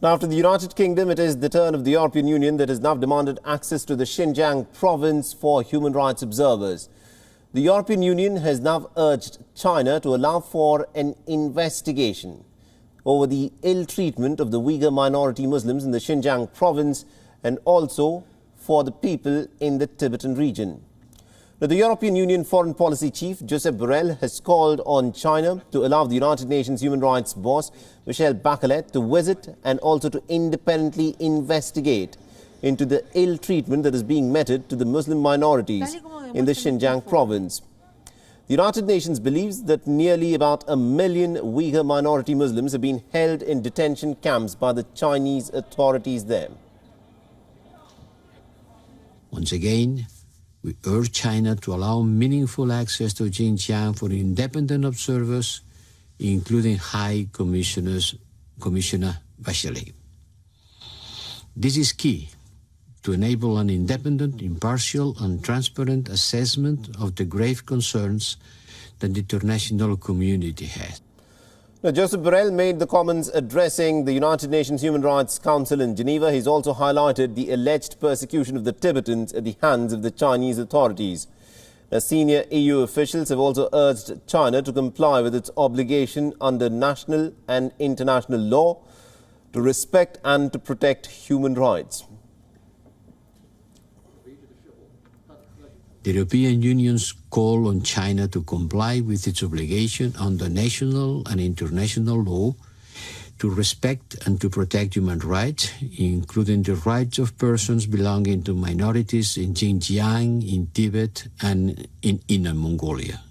Now, after the United Kingdom, it is the turn of the European Union that has now demanded access to the Xinjiang province for human rights observers. The European Union has now urged China to allow for an investigation over the ill treatment of the Uyghur minority Muslims in the Xinjiang province and also for the people in the Tibetan region. Now, the European Union Foreign Policy Chief, Josep Borrell, has called on China to allow the United Nations human rights boss, Michelle Bachelet, to visit and also to independently investigate into the ill treatment that is being meted to the Muslim minorities in the Xinjiang province. The United Nations believes that nearly about 1 million Uyghur minority Muslims have been held in detention camps by the Chinese authorities there. Once again, we urge China to allow meaningful access to Xinjiang for independent observers, including High Commissioner Bachelet. This is key to enable an independent, impartial and transparent assessment of the grave concerns that the international community has. Now, Josep Borrell made the comments addressing the United Nations Human Rights Council in Geneva. He's also highlighted the alleged persecution of the Tibetans at the hands of the Chinese authorities. Now, senior EU officials have also urged China to comply with its obligation under national and international law to respect and to protect human rights. The European Union's call on China to comply with its obligation under national and international law to respect and to protect human rights, including the rights of persons belonging to minorities in Xinjiang, in Tibet and in Inner Mongolia.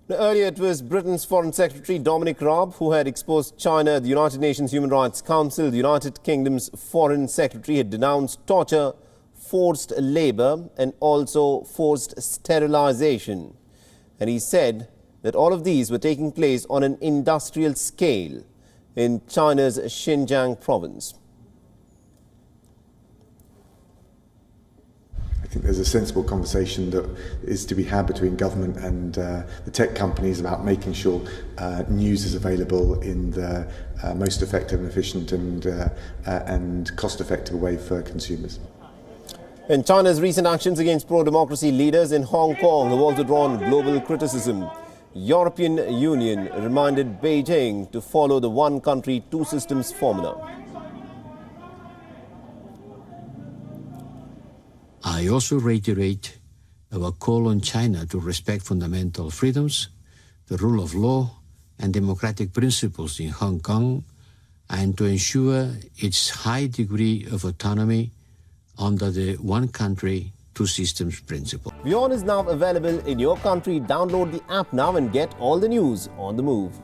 Now, earlier it was Britain's Foreign Secretary Dominic Raab who had exposed China at the United Nations Human Rights Council. The United Kingdom's Foreign Secretary had denounced torture, forced labour and also forced sterilisation. And he said that all of these were taking place on an industrial scale in China's Xinjiang province. I think there's a sensible conversation that is to be had between government and the tech companies about making sure news is available in the most effective and efficient and cost-effective way for consumers. And China's recent actions against pro-democracy leaders in Hong Kong have also drawn global criticism. European Union reminded Beijing to follow the one country, two systems formula. I also reiterate our call on China to respect fundamental freedoms, the rule of law and democratic principles in Hong Kong, and to ensure its high degree of autonomy under the one country, two systems principle. WION is now available in your country. Download the app now and get all the news on the move.